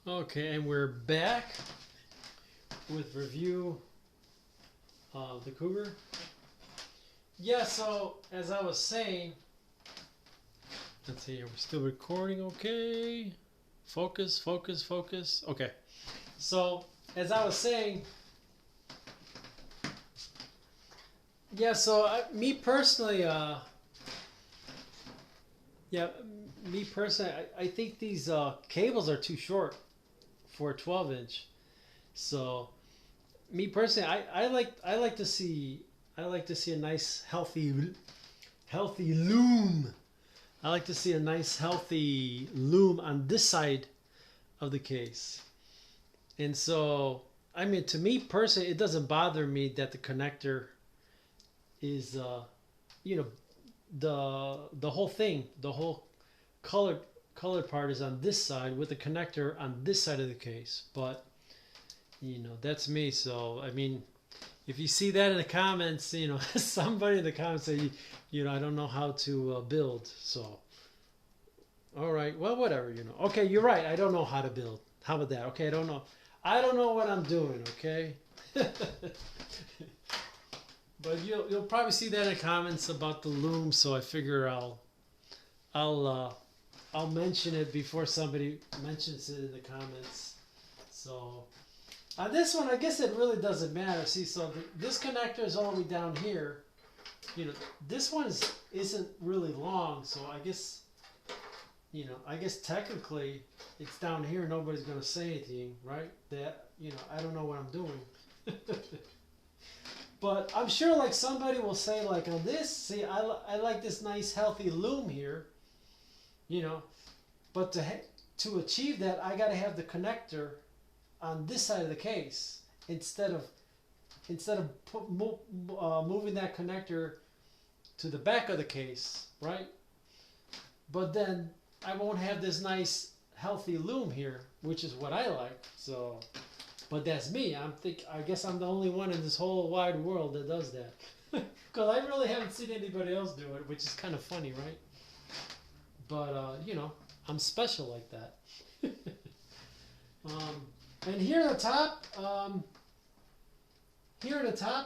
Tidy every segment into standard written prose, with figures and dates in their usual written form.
Okay, and we're back with review of the Cougar. Yeah, so as I was saying, let's see here, we're still recording, okay. Focus, focus, focus. Okay, so as I was saying, yeah, so me personally, I think these cables are too short for a 12-inch. So, me personally, I like to see a nice healthy loom. I like to see a nice healthy loom on this side of the case. And so, I mean, to me personally, it doesn't bother me that the connector is the whole thing, the whole colored part is on this side with the connector on this side of the case. But that's me. So I mean, if you see that in the comments, somebody in the comments say, I don't know how to build. So all right, well, whatever. Okay, you're right, I don't know how to build. How about that? Okay, I don't know what I'm doing. Okay. But you'll probably see that in the comments about the loom, so I figure I'll mention it before somebody mentions it in the comments. So on this one, I guess it really doesn't matter. See, so this connector is all the way down here. This one isn't really long, so I guess technically it's down here. Nobody's gonna say anything, right? That I don't know what I'm doing. But I'm sure like somebody will say like on this, see, I like this nice healthy loom here, but to achieve that, I got to have the connector on this side of the case instead of moving that connector to the back of the case, right? But then I won't have this nice healthy loom here, which is what I like. So. But that's me. I guess I'm the only one in this whole wide world that does that. Because I really haven't seen anybody else do it, which is kind of funny, right? But, I'm special like that. And here at the top,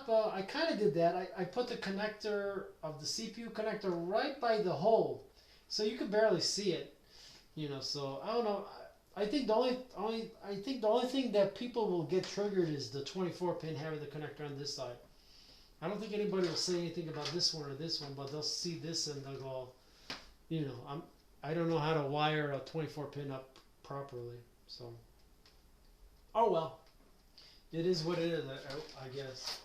I kind of did that. I put the connector of the CPU connector right by the hole. So you can barely see it. So I don't know. I think the only thing that people will get triggered is the 24-pin having the connector on this side. I don't think anybody will say anything about this one or this one, but they'll see this and they'll go, I don't know how to wire a 24-pin up properly. So, oh well, it is what it is, I guess.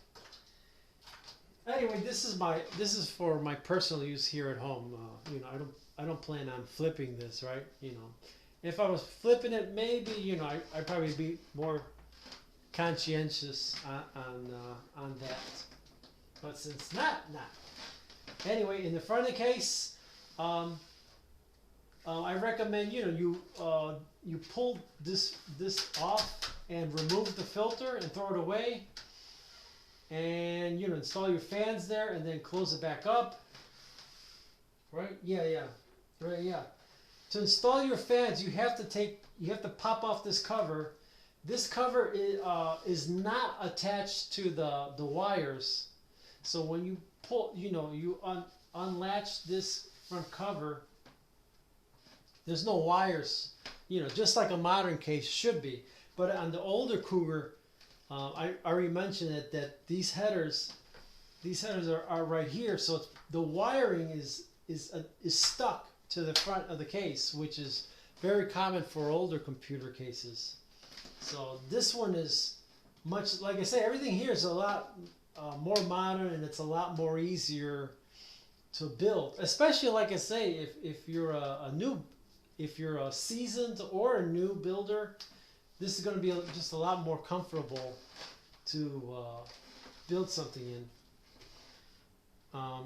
Anyway, this is for my personal use here at home. I don't plan on flipping this, right? If I was flipping it, maybe I'd probably be more conscientious on that. But since not. Anyway, in the front of the case, I recommend you pull this off and remove the filter and throw it away, and install your fans there and then close it back up. Right? Yeah. Right? Yeah. To install your fans, you have to pop off this cover. This cover is not attached to the wires. So when you pull, you unlatch this front cover, there's no wires, just like a modern case should be. But on the older Cougar, I already mentioned that these headers are right here. So the wiring is stuck to the front of the case, which is very common for older computer cases. So this one is much, like I say, everything here is a lot more modern, and it's a lot more easier to build. Especially, like I say, if you're a seasoned or a new builder, this is going to be just a lot more comfortable to build something in.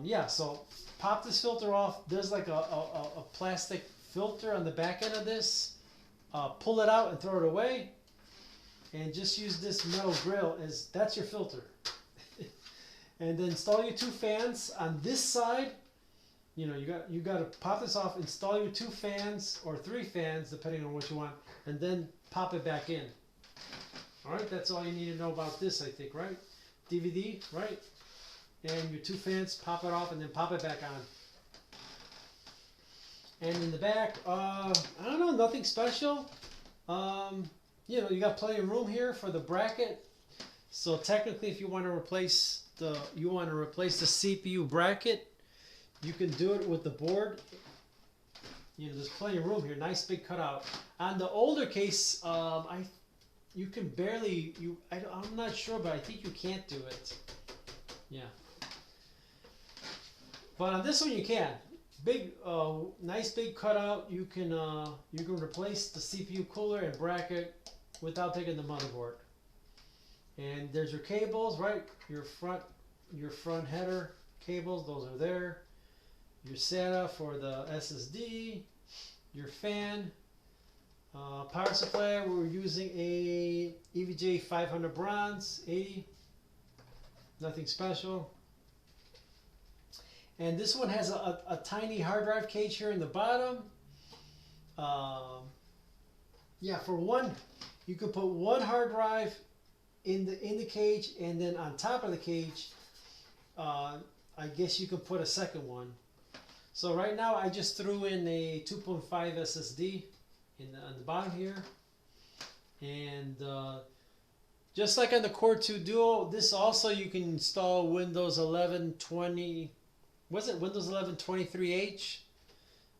Yeah, so pop this filter off. There's like a plastic filter on the back end of this. Pull it out and throw it away. And just use this metal grill that's your filter. And then install your two fans on this side. you know, you got to pop this off, install your 2 fans or 3 fans depending on what you want, and then pop it back in. All right, that's all you need to know about this, I think, right? DVD, right? And your 2 fans, pop it off and then pop it back on. And in the back, I don't know, nothing special. You know, you got plenty of room here for the bracket. So technically, if you want to replace the CPU bracket, you can do it with the board. You know, there's plenty of room here. Nice big cutout. On the older case, you can barely. I'm not sure, but I think you can't do it. Yeah. But on this one, you can. Big, nice big cutout. You can replace the CPU cooler and bracket without taking the motherboard. And there's your cables, right? Your front header cables. Those are there. Your SATA for the SSD. Your fan. Power supply. We're using a EVGA 500 bronze 80. Nothing special. And this one has a tiny hard drive cage here in the bottom. Yeah, for one, you could put one hard drive in the cage, and then on top of the cage, I guess you could put a second one. So right now, I just threw in a 2.5 SSD on the bottom here, and just like on the Core 2 Duo, this also you can install Windows 11 20. Was it Windows 11 23H?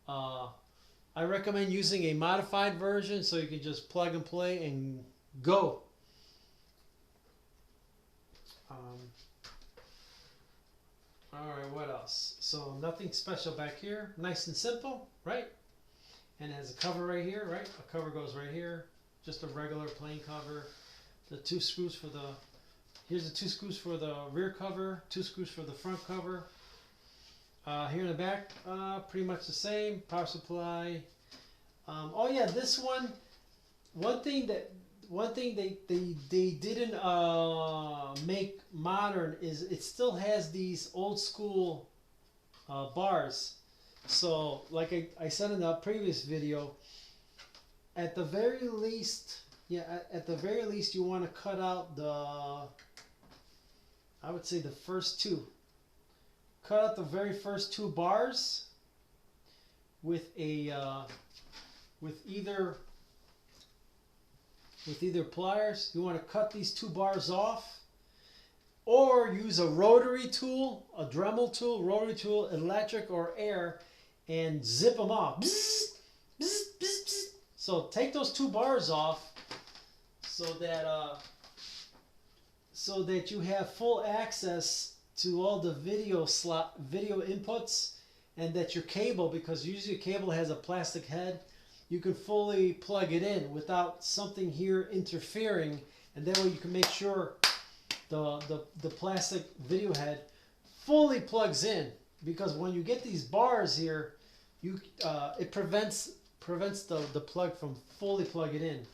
I recommend using a modified version so you can just plug and play and go. Alright, what else? So nothing special back here. Nice and simple, right? And it has a cover right here, right? A cover goes right here. Just a regular plain cover. The 2 screws for the... Here's the 2 screws for the rear cover. 2 screws for the front cover. Here in the back, pretty much the same. Power supply. Oh yeah, this one. One thing they didn't make modern is it still has these old school bars. So like I said in the previous video, at the very least, at the very least you want to cut out I would say the first 2. Cut out the very first 2 bars with a with either pliers. You want to cut these 2 bars off, or use a rotary tool, a Dremel tool, rotary tool, electric or air, and zip them off. Bzz, bzz, bzz, bzz. So take those 2 bars off so that you have full access to all the video inputs, and that your cable, because usually your cable has a plastic head, you can fully plug it in without something here interfering, and that way you can make sure the plastic video head fully plugs in, because when you get these bars here, it prevents the plug from fully plugging in.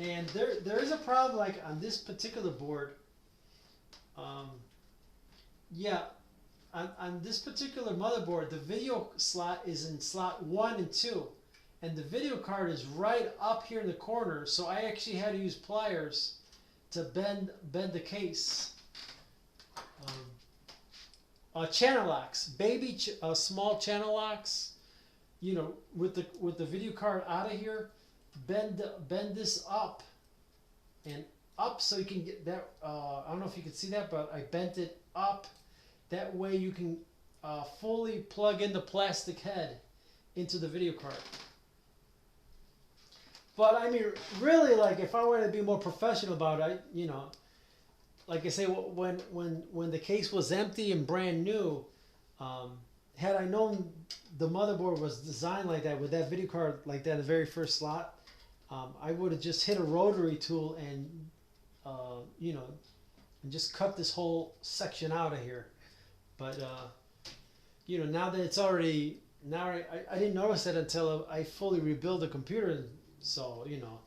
And there is a problem, like on this particular board. Yeah, on this particular motherboard, the video slot is in slot 1 and 2, and the video card is right up here in the corner. So I actually had to use pliers to bend the case. Channel locks, small channel locks. You know, with the video card out of here, bend this up and up so you can get that. I don't know if you can see that, but I bent it up. That way you can fully plug in the plastic head into the video card. But I mean, really, like if I wanted to be more professional about it, you know, like I say, when the case was empty and brand new, had I known the motherboard was designed like that, with that video card like that in the very first slot, I would have just hit a rotary tool and you know, and just cut this whole section out of here. But you know, now that it's already, I didn't notice that until I fully rebuilt the computer. So you know,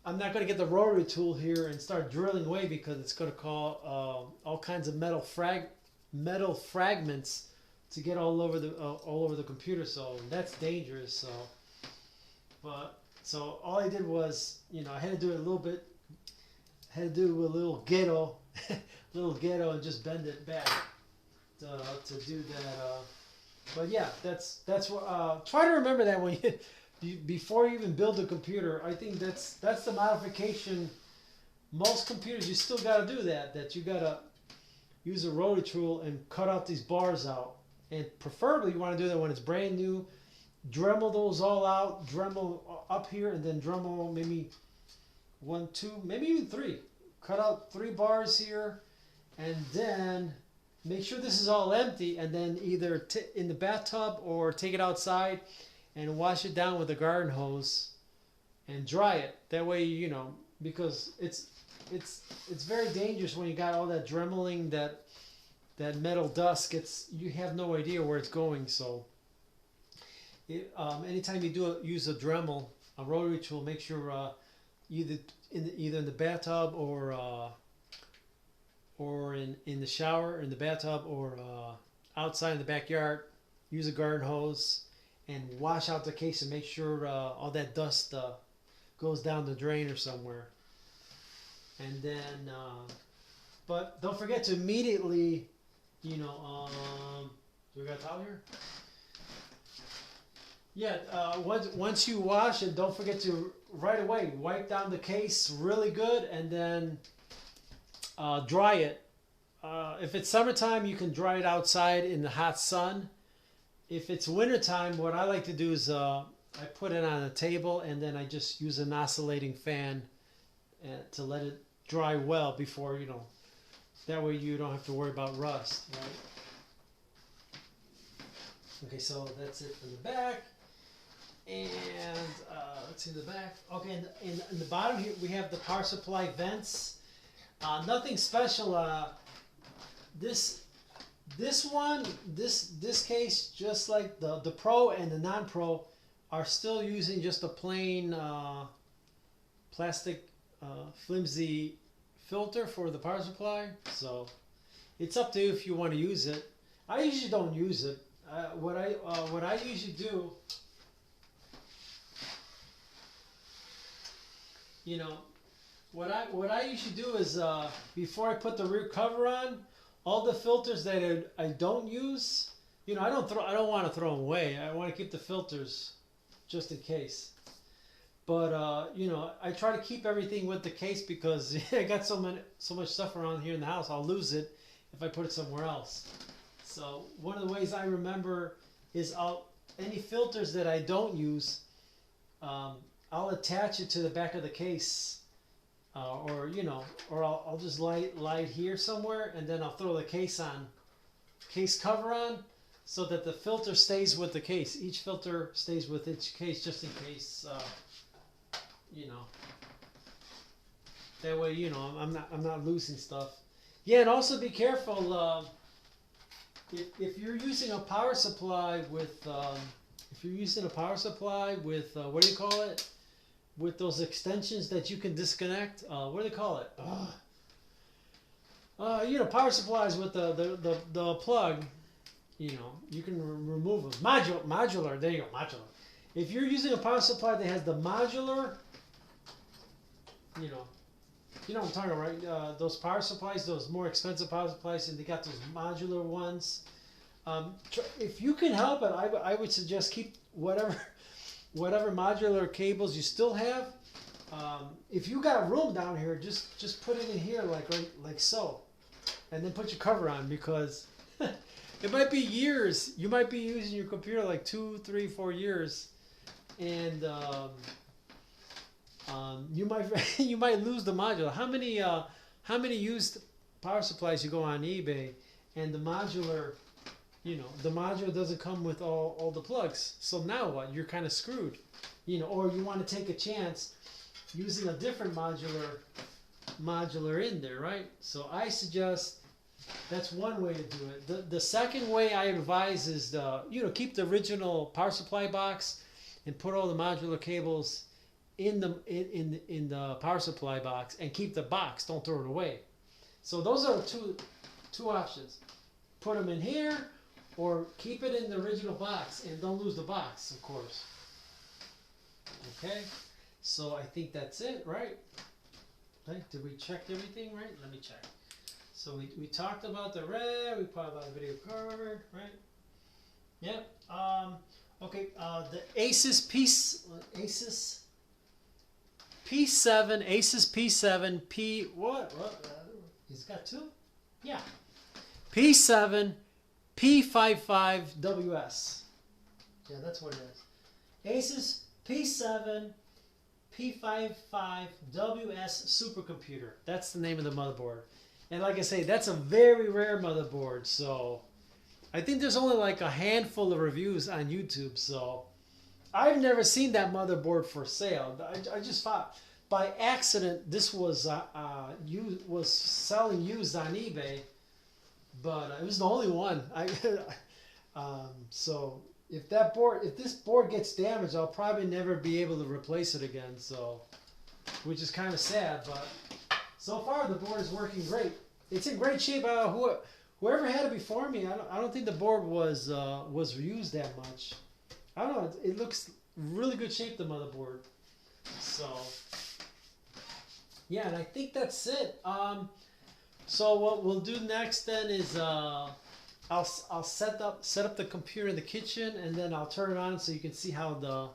I'm not going to get the rotary tool here and start drilling away, because it's going to cause all kinds of metal fragments to get all over the computer. So that's dangerous. So, but so all I did was, you know, I had to do it a little bit. Had to do a little ghetto, and just bend it back to do that. But yeah, that's what. Try to remember that when you before you even build the computer. I think that's the modification. Most computers, you still got to do that. That you got to use a rotary tool and cut out these bars out. And preferably you want to do that when it's brand new. Dremel those all out. Dremel up here, and then Dremel maybe 1, 2, maybe even 3. Cut out 3 bars here, and then make sure this is all empty, and then either in the bathtub or take it outside and wash it down with a garden hose and dry it. That way, you know, because it's very dangerous when you got all that dremeling, that metal dust gets, you have no idea where it's going. So anytime you use a Dremel, a rotary tool, make sure either in the bathtub or in the shower, in the bathtub, or outside in the backyard, use a garden hose and wash out the case and make sure all that dust goes down the drain or somewhere. And then, but don't forget to immediately, you know, do we got a towel here? Yeah, once you wash it, don't forget to right away wipe down the case really good, and then dry it. If it's summertime, you can dry it outside in the hot sun. If it's wintertime, what I like to do is I put it on a table, and then I just use an oscillating fan to let it dry well before, you know, that way you don't have to worry about rust, right? Okay, so that's it from the back. And let's see the back. Okay, in the bottom here we have the power supply vents. Nothing special. This case, just like the Pro and the non-Pro, are still using just a plain plastic flimsy filter for the power supply. So it's up to you if you want to use it. I usually don't use it. What I usually do, you know, what I usually do is before I put the rear cover on, all the filters that I don't use, you know, I don't want to throw them away. I want to keep the filters just in case. But you know, I try to keep everything with the case because I got so much stuff around here in the house. I'll lose it if I put it somewhere else. So one of the ways I remember is any filters that I don't use, I'll attach it to the back of the case, or you know, or I'll just lie it here somewhere, and then I'll throw the case cover on, so that the filter stays with the case. Each filter stays with each case, just in case, you know. That way, you know, I'm not losing stuff. Yeah, and also be careful. If you're using a power supply with, what do you call it? With those extensions that you can disconnect. What do they call it? You know, power supplies with the plug. You know, you can remove them. Modular. There you go, modular. If you're using a power supply that has the modular, you know what I'm talking about, right? Those power supplies, those more expensive power supplies, and they got those modular ones. If you can help it, I would suggest keep whatever modular cables you still have. If you got room down here, just put it in here like so, and then put your cover on, because it might be years. You might be using your computer like 2, 3, 4 years, and you might lose the modular. How many used power supplies you go on eBay, and the modular, you know, the modular doesn't come with all the plugs. So now what? You're kind of screwed, you know. Or you want to take a chance using a different modular in there, right? So I suggest that's one way to do it. The second way I advise is keep the original power supply box and put all the modular cables in the power supply box, and keep the box. Don't throw it away. So those are two options. Put them in here, or keep it in the original box and don't lose the box, of course. Okay, so I think that's it, right? Right? Did we check everything right? Let me check. So we talked about the RAM, we talked about the video card, right? Yep. Okay. The Asus P7 what? He's got two? Yeah. P7P55WS. Yeah, that's what it is. Asus P7P55WS supercomputer. That's the name of the motherboard. And like I say, that's a very rare motherboard. So I think there's only like a handful of reviews on YouTube. So I've never seen that motherboard for sale. I just thought by accident this was selling used on eBay, but it was the only one. So if this board gets damaged, I'll probably never be able to replace it again. So, which is kind of sad, but so far the board is working great. It's in great shape. Whoever had it before me, I don't think the board was used that much. I don't know. It looks really good shape, the motherboard. So yeah, and I think that's it. So what we'll do next then is I'll set up the computer in the kitchen, and then I'll turn it on so you can see how the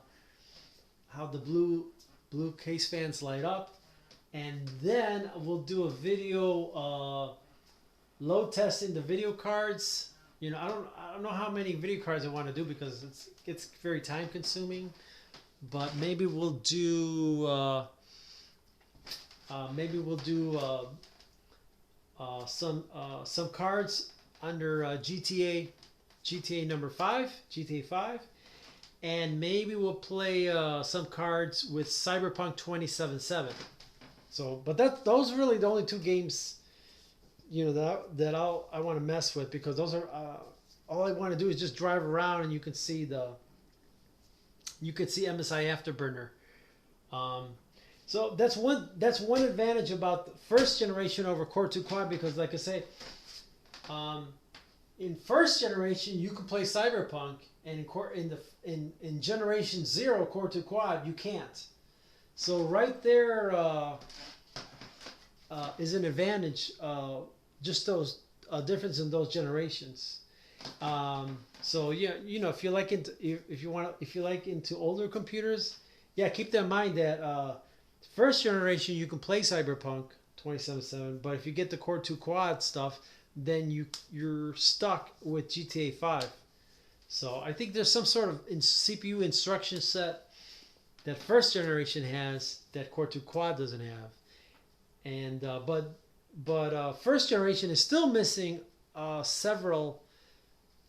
blue case fans light up, and then we'll do a video load testing the video cards. You know, I don't know how many video cards I want to do because it's very time consuming, but maybe we'll do some cards under GTA number 5, GTA 5, and maybe we'll play some cards with Cyberpunk 2077. So, but those are really the only two games, you know, that I want to mess with, because those are all I want to do is just drive around and you can see MSI Afterburner. So that's one advantage about the first generation over Core 2 Quad, because like I say, in first generation you can play Cyberpunk, and in generation 0 Core 2 Quad you can't. So right there is an advantage, just those difference in those generations. So yeah, you know, if you like into older computers, yeah, keep that in mind that first generation you can play Cyberpunk 2077, but if you get the Core 2 Quad stuff, then you're stuck with GTA 5. So I think there's some sort of CPU instruction set that first generation has that Core 2 Quad doesn't have, and but first generation is still missing several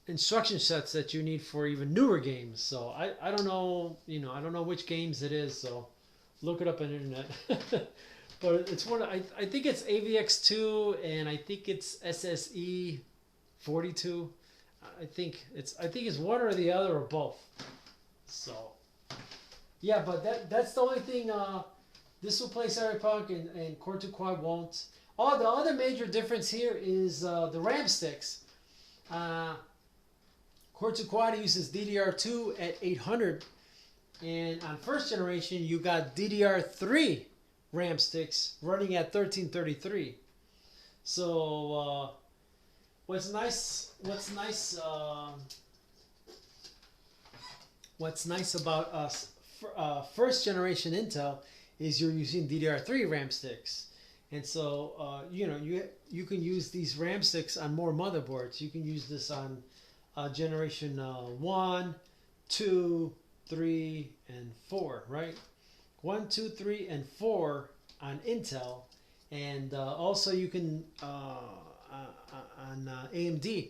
instruction sets that you need for even newer games. So I don't know, you know, I don't know which games it is, so look it up on the internet. But it's one, I think it's AVX2, and I think it's SSE42. I think it's one or the other or both. So yeah, but that's the only thing. This will play Cyberpunk, and Core 2 Quad won't. Oh, the other major difference here is the RAM sticks. Core 2 Quad uses DDR2 at 800, and on first generation you got DDR3 RAM sticks running at 1333. So what's nice about us first generation Intel is you're using DDR3 RAM sticks, and so you know, you can use these RAM sticks on more motherboards. You can use this on generation 1, 2, 3, and 4, right? 1, 2, 3, and 4 on Intel, and also you can on AMD.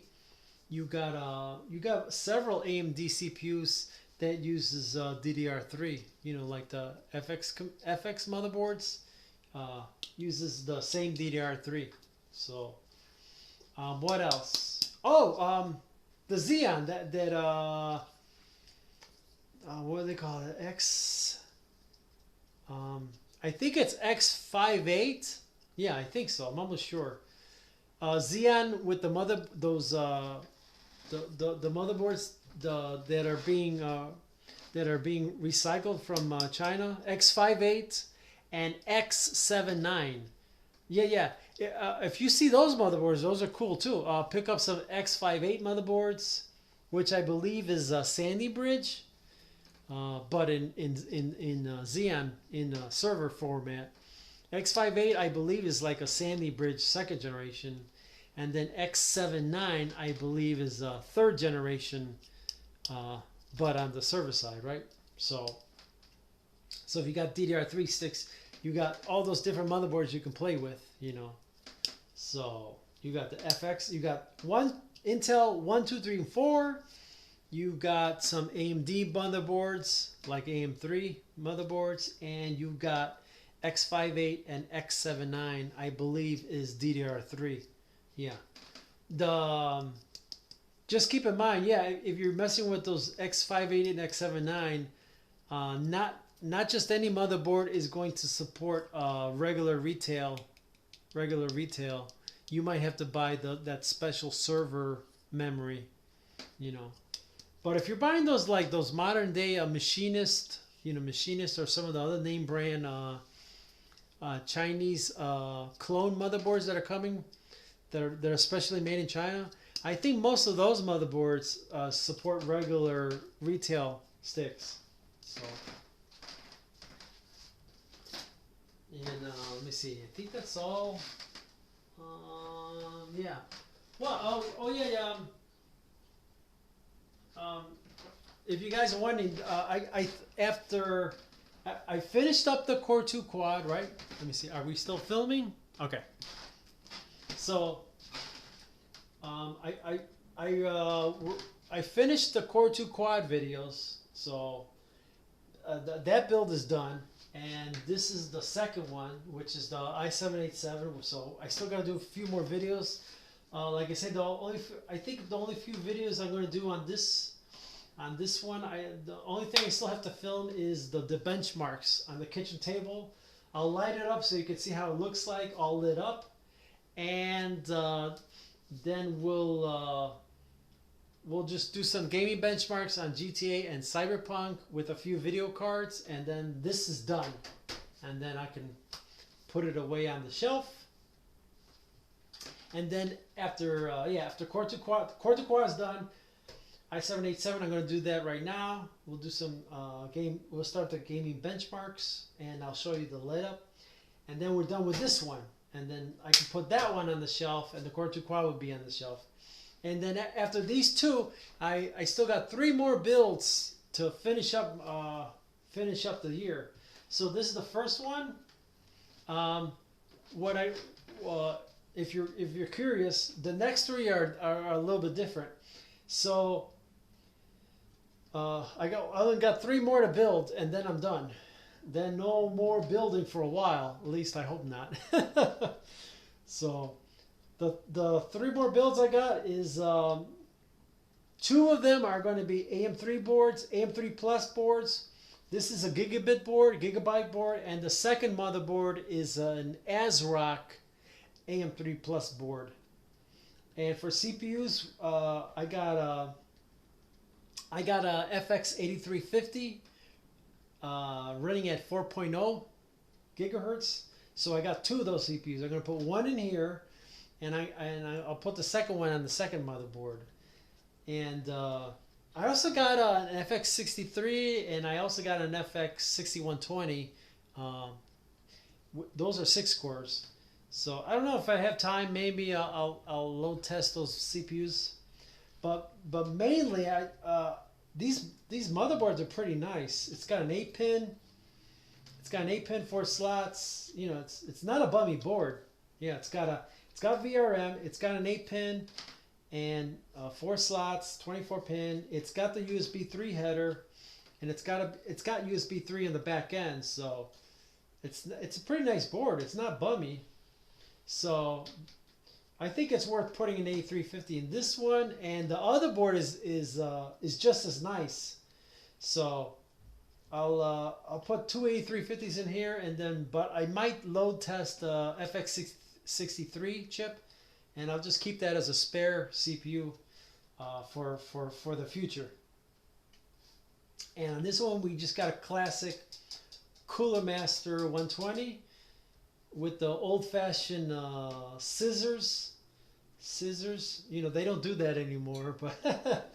You got several AMD CPUs that uses DDR3. You know, like the FX motherboards uses the same DDR3. So what else? Oh, the Xeon that what do they call it? I think it's X58. Yeah, I think so. I'm almost sure. Xeon with the the motherboards that are being recycled from China, X58 and X79. Yeah. If you see those motherboards, those are cool too. Pick up some X58 motherboards, which I believe is Sandy Bridge, but in Xeon in server format. X58 I believe is like a Sandy Bridge second generation, and then X79 I believe is a third generation, but on the server side, right? So if you got DDR3 sticks, you got all those different motherboards you can play with, you know. So you got the FX, you got one Intel 1, 2, 3, and 4. You got some AMD motherboards like AM3 motherboards, and you've got X58 and X79, I believe is DDR3. Yeah. Just keep in mind, yeah, if you're messing with those X58 and X79, not just any motherboard is going to support regular retail. You might have to buy that special server memory, you know. But if you're buying those like those modern day Machinist or some of the other name brand Chinese clone motherboards that are coming, that are especially made in China, I think most of those motherboards support regular retail sticks. So, and let me see. I think that's all. Yeah. Well, yeah. If you guys are wondering, after I finished up the Core 2 quad, right? Let me see. Are we still filming? Okay. So, I finished the Core 2 quad videos. So that build is done, and this is the second one, which is the i7-870. So I still got to do a few more videos. Like I said, I think the only few videos I'm going to do on this one, the only thing I still have to film is the benchmarks on the kitchen table. I'll light it up so you can see how it looks like all lit up, and then we'll just do some gaming benchmarks on GTA and Cyberpunk with a few video cards, and then this is done, and then I can put it away on the shelf. And then after Core 2 Quad is done, i7-870, I'm going to do that right now. We'll do some we'll start the gaming benchmarks, and I'll show you the lit up. And then we're done with this one. And then I can put that one on the shelf, and the Core 2 Quad would be on the shelf. And then after these two, I still got 3 more builds to finish up the year. So this is the first one. If you're curious, the next 3 are a little bit different. So I only got 3 more to build, and then I'm done. Then no more building for a while. At least I hope not. So the 3 more builds I got is 2 of them are going to be AM3 boards, AM3 Plus boards. This is a gigabyte board, and the second motherboard is an ASRock AM3 Plus board. And for CPUs, I got a FX 8350 running at 4.0 gigahertz. So I got 2 of those CPUs. I'm going to put one in here, and I'll put the second one on the second motherboard. And I also got an FX 63, and I also got an FX 6120. Those are 6 cores. So I don't know if I have time. Maybe I'll load test those CPUs, but mainly these motherboards are pretty nice. It's got an 8-pin. It's got an 8-pin, 4 slots. You know, it's not a bummy board. Yeah, it's got VRM. It's got an 8-pin and 4 slots, 24-pin. It's got the USB 3 header, and it's got USB 3 in the back end. So it's a pretty nice board. It's not bummy. So I think it's worth putting an A350 in this one, and the other board is just as nice. So I'll put 2 A350s in here, but I might load test the FX63 chip, and I'll just keep that as a spare CPU for the future. And on this one, we just got a classic Cooler Master 120 with the old-fashioned scissors. You know, they don't do that anymore, but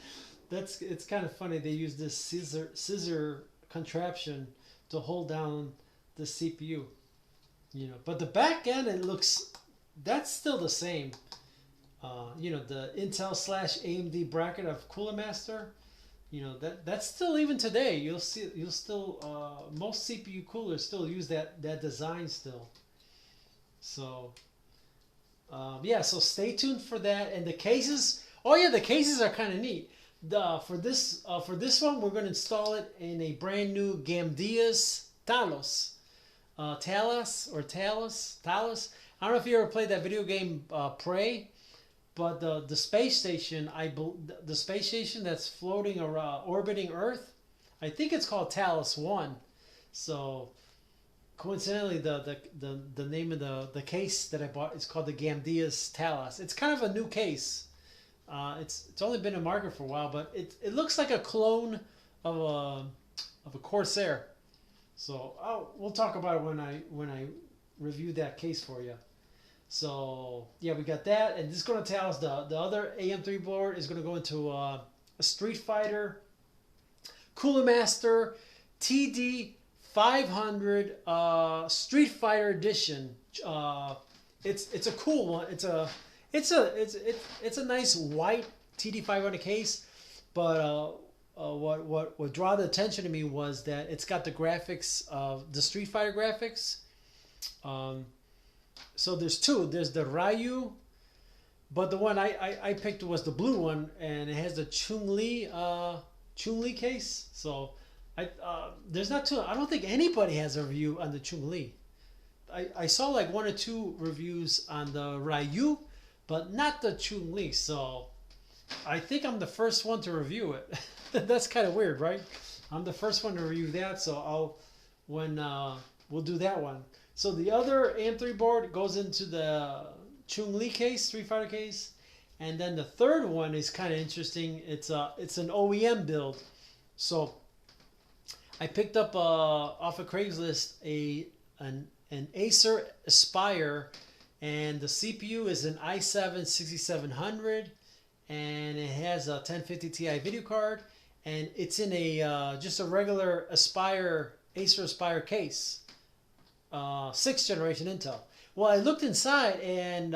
it's kind of funny. They use this scissor contraption to hold down the CPU. You know, but the back end, that's still the same. You know, the Intel / AMD bracket of Cooler Master. You know, that's still, even today, you'll still most CPU coolers still use that design still. So yeah, so stay tuned for that. And the cases, oh yeah, the cases are kind of neat. For this one, we're going to install it in a brand new Gamdia's Talos. Talos. I don't know if you ever played that video game Prey, but the space station, the space station that's floating around, orbiting Earth, I think it's called Talos 1. So coincidentally, the name of the case that I bought is called the Gamdia's Talos. It's kind of a new case. It's only been in market for a while, but it looks like a clone of a Corsair. So we'll talk about it when I review that case for you. So yeah, we got that, and this is going to tell us the other AM3 board is going to go into a Street Fighter Cooler Master TD 500 Street Fighter Edition. It's a cool one. It's a nice white TD 500 case, but what draw the attention to me was that it's got the graphics of the Street Fighter graphics. So there's two. There's the Ryu, but the one I picked was the blue one, and it has the Chun-Li case. So there's not too. I don't think anybody has a review on the Chun-Li. I saw like 1 or 2 reviews on the Ryu, but not the Chun-Li. So I think I'm the first one to review it. That's kind of weird, right? I'm the first one to review that, so we'll do that one. So the other AM3 board goes into the Chun-Li case, Street Fighter case, and then the third one is kind of interesting. It's an OEM build. So I picked up off of Craigslist an Acer Aspire, and the CPU is an i7-6700, and it has a 1050 Ti video card, and it's in a just a regular Aspire, Acer Aspire case, 6th generation Intel. Well, I looked inside, and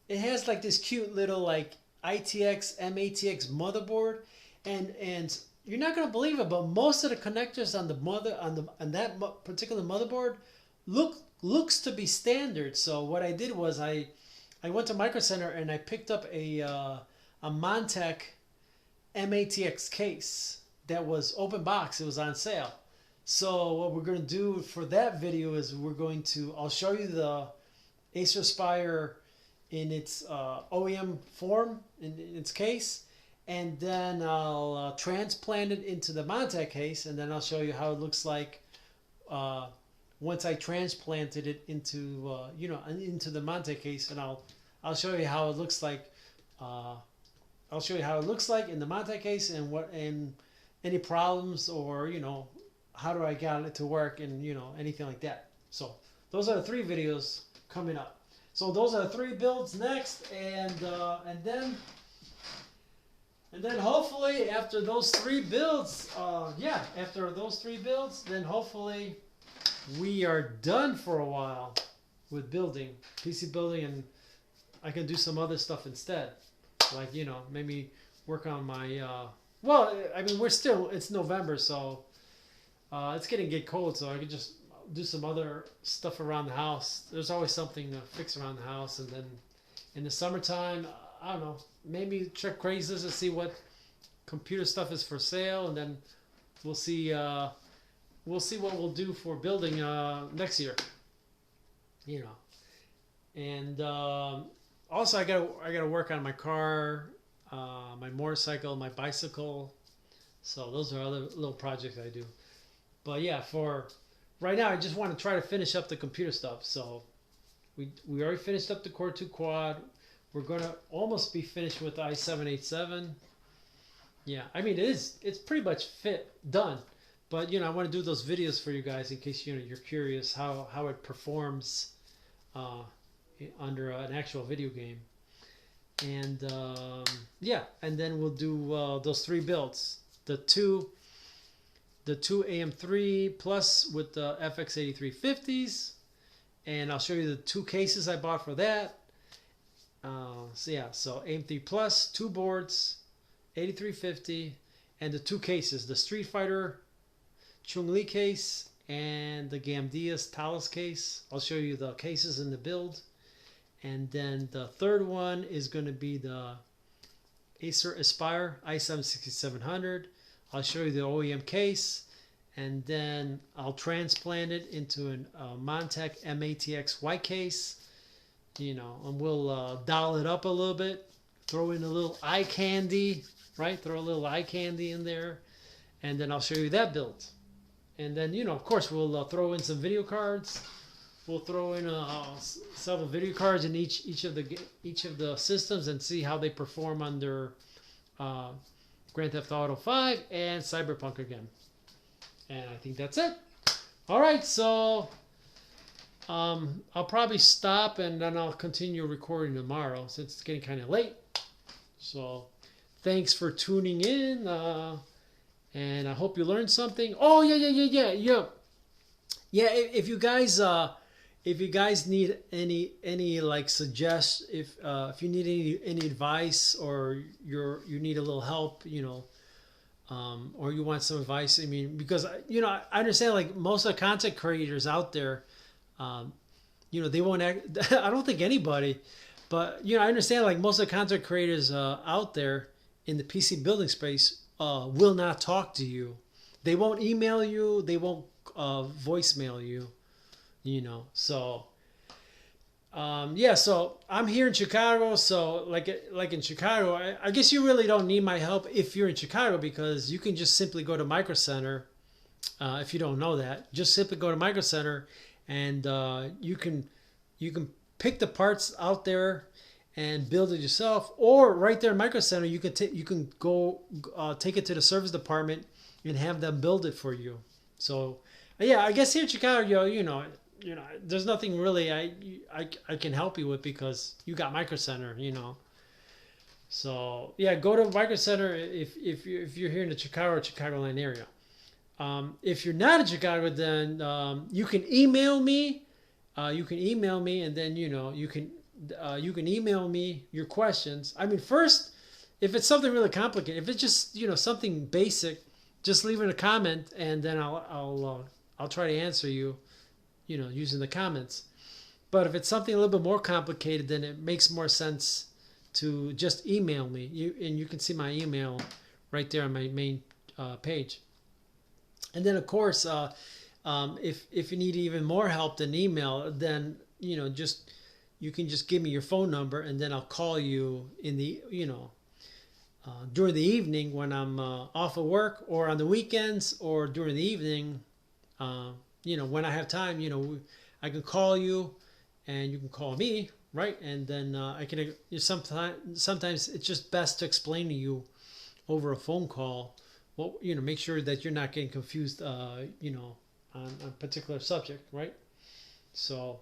it has like this cute little like ITX MATX motherboard, and you're not gonna believe it, but most of the connectors on that particular motherboard looks to be standard. So what I did was I went to Micro Center and I picked up a Montech MATX case that was open box. It was on sale. So what we're going to do for that video is I'll show you the Acer Aspire in its OEM form, in its case, and then I'll transplant it into the Montech case, and then I'll show you how it looks like once I transplanted it into into the Montech case, and I'll show you how it looks like. I'll show you how it looks like in the Montech case, and any problems, or how do I get it to work, and anything like that. So those are the 3 videos coming up. So those are the 3 builds next, and then hopefully after those 3 builds, then hopefully we are done for a while with building, PC building, and I can do some other stuff instead. Like, maybe work on my, well, I mean, it's November, so it's get cold, so I could just do some other stuff around the house. There's always something to fix around the house. And then in the summertime, I don't know, maybe check Craigslist to see what computer stuff is for sale, and then we'll see what we'll do for building next year. And also I gotta work on my car, my motorcycle, my bicycle. So those are other little projects I do. But yeah, for right now, I just want to try to finish up the computer stuff. So we already finished up the Core 2 Quad. We're gonna almost be finished with the i7-87. Yeah, I mean it's pretty much done. But I want to do those videos for you guys in case you're curious how it performs under an actual video game. And yeah, and then we'll do those 3 builds: the two AM3 Plus with the FX8350s, and I'll show you the 2 cases I bought for that. So yeah, so AM3 Plus, 2 boards, 8350, and the 2 cases: the Street Fighter Chun-Li case and the Gamdias Talus case. I'll show you the cases in the build. And then the third one is going to be the Acer Aspire i7-6700. I'll show you the OEM case, and then I'll transplant it into a Montech MATX white case, and we'll dial it up a little bit, throw in a little eye candy, right? Throw a little eye candy in there, and then I'll show you that build. And then, of course, we'll throw in some video cards. We'll throw in several video cards in each of the systems and see how they perform under Grand Theft Auto 5 and Cyberpunk again. And I think that's it. All right, so I'll probably stop and then I'll continue recording tomorrow since it's getting kind of late. So thanks for tuning in, and I hope you learned something. Oh yeah. If you guys need any like if you need any advice, or you need a little help, or you want some advice, I mean, because I understand, like, most of the content creators out there, they won't act. I don't think anybody, but I understand, like, most of the content creators out there in the PC building space will not talk to you. They won't email you. They won't voicemail you. So yeah, so I'm here in Chicago. So like in Chicago, I guess you really don't need my help if you're in Chicago, because you can just simply go to Micro Center. If you don't know that, just simply go to Micro Center, and you can pick the parts out there and build it yourself, or right there in Micro Center you can go take it to the service department and have them build it for you. So yeah, I guess here in Chicago, there's nothing really I can help you with, because you got Micro Center, So yeah, go to Micro Center if you're here in the Chicagoland area. If you're not in Chicago, then you can email me. And then you can email me your questions. I mean, first, if it's something really complicated, if it's just something basic, just leave it a comment, and then I'll try to answer you, using the comments. But if it's something a little bit more complicated, then it makes more sense to just email me. You can see my email right there on my main page. And then, of course, if you need even more help than email, then you can just give me your phone number, and then I'll call you in the during the evening when I'm off of work, or on the weekends, or during the evening. When I have time, I can call you, and you can call me, right? And then I can. Sometimes it's just best to explain to you over a phone call. Well, make sure that you're not getting confused, on a particular subject, right? So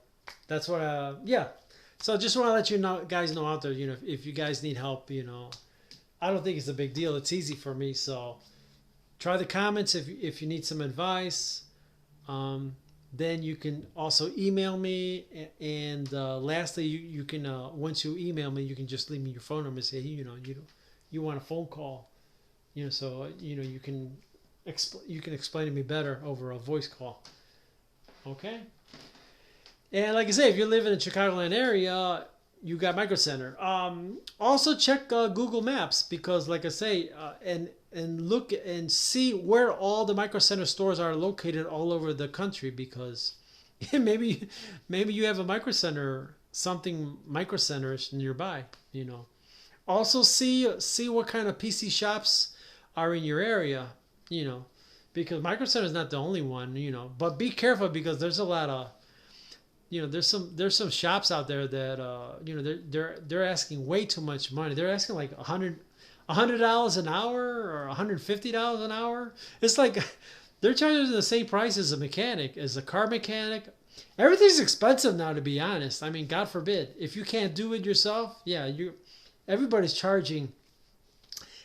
that's what. Yeah. So just want to let guys know out there. If you guys need help, I don't think it's a big deal. It's easy for me. So try the comments if you need some advice. Then you can also email me, and lastly, you can once you email me, you can just leave me your phone number and say, you want a phone call, so you can explain to me better over a voice call. Okay. And like I say, if you live in the Chicagoland area, you got Micro Center. Also check Google Maps, because like I say, and look and see where all the Micro Center stores are located all over the country, because maybe you have a Micro Center, something Micro Centers nearby. Also see what kind of PC shops are in your area. Because Micro Center is not the only one. But be careful, because there's a lot of there's some shops out there that they're asking way too much money. They're asking like $100 an hour or $150 an hour. It's like they're charging the same price as a mechanic, as a car mechanic. Everything's expensive now, to be honest. I mean, God forbid, if you can't do it yourself, yeah, everybody's charging.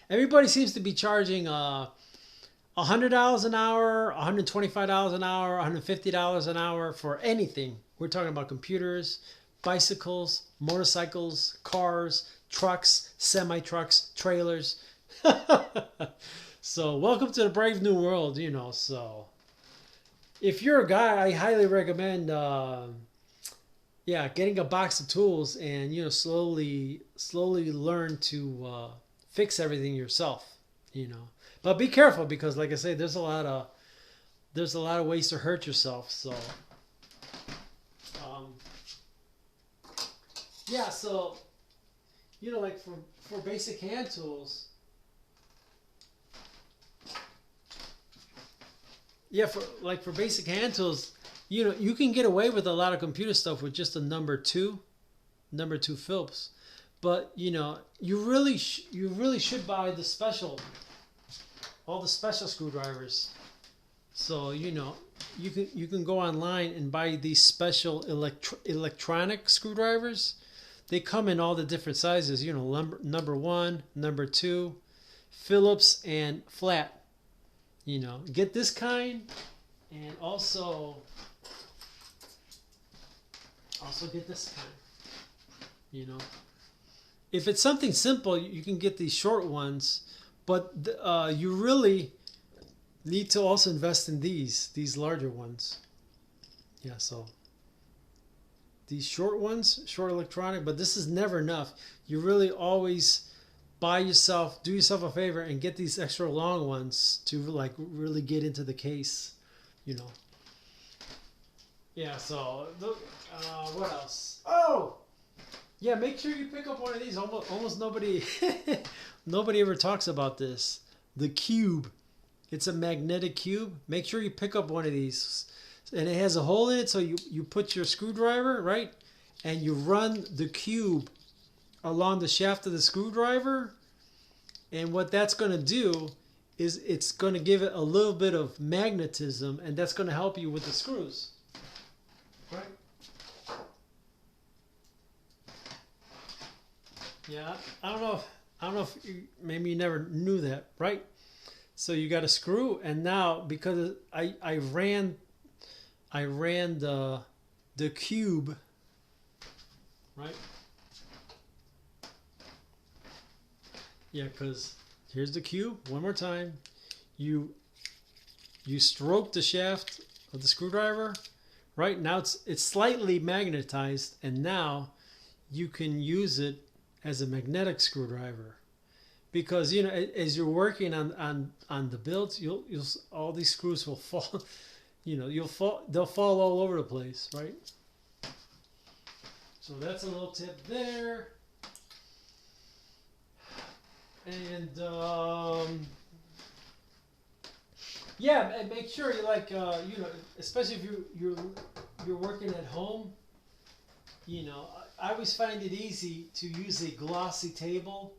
Everybody seems to be charging $100 an hour, $125 an hour, $150 an hour for anything. We're talking about computers, bicycles, motorcycles, cars, trucks, semi-trucks, trailers. So welcome to the brave new world, so if you're a guy, I highly recommend getting a box of tools and slowly learn to fix everything yourself, but be careful, because like I say, there's a lot of ways to hurt yourself. So so like for basic hand tools, for basic hand tools, you can get away with a lot of computer stuff with just a number two Phillips, but you really should buy all the special screwdrivers. So you can go online and buy these special electronic screwdrivers. They come in all the different sizes, number 1, number 2, Phillips, and flat. Get this kind, and also get this kind. If it's something simple, you can get these short ones, but you really need to also invest in these larger ones. Yeah, so these short ones, short electronic, but this is never enough. You really always do yourself a favor and get these extra long ones to like really get into the case, Yeah, so what else? Oh, yeah, make sure you pick up one of these. Almost nobody ever talks about this. The cube. It's a magnetic cube. Make sure you pick up one of these. And it has a hole in it, so you put your screwdriver, right? And you run the cube along the shaft of the screwdriver. And what that's going to do is it's going to give it a little bit of magnetism, and that's going to help you with the screws. Right? Yeah, I don't know if maybe you never knew that, right? So you got a screw, and now because I ran the cube, right? Yeah, because here's the cube. One more time, you stroke the shaft of the screwdriver. Right now it's slightly magnetized, and now you can use it as a magnetic screwdriver, because as you're working on the builds, you'll all these screws will fall. They'll fall all over the place, right? So that's a little tip there. And and make sure you especially if you're working at home, I always find it easy to use a glossy table,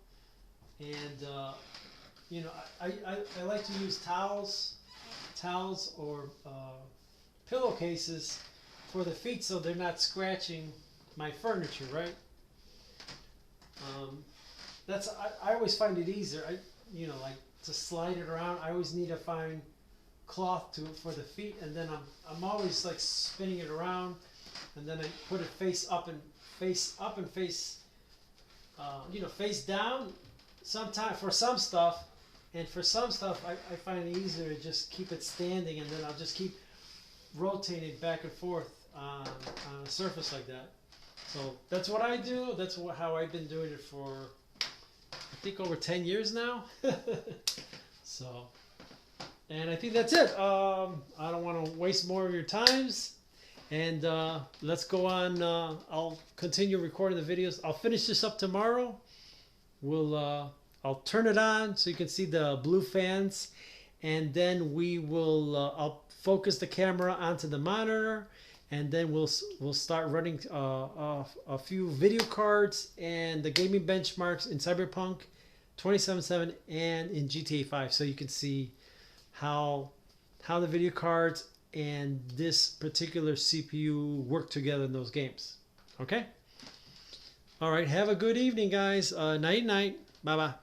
and I like to use towels or pillowcases for the feet, so they're not scratching my furniture, right? I always find it easier. To slide it around. I always need to find cloth for the feet, and then I'm always like spinning it around, and then I put it face up and face down. Sometimes for some stuff, and for some stuff I find it easier to just keep it standing, and then I'll just keep rotating it back and forth on a surface like that. So that's what I do. That's how I've been doing it for, I think, over 10 years now. So, and I think that's it. I don't want to waste more of your times, and let's go on. I'll continue recording the videos. I'll finish this up tomorrow. I'll turn it on so you can see the blue fans, and then we will I'll focus the camera onto the monitor, and then we'll start running a few video cards and the gaming benchmarks in Cyberpunk 2077 and in GTA 5, so you can see how the video cards and this particular CPU work together in those games. Okay? All right, have a good evening, guys. Night night. Bye bye.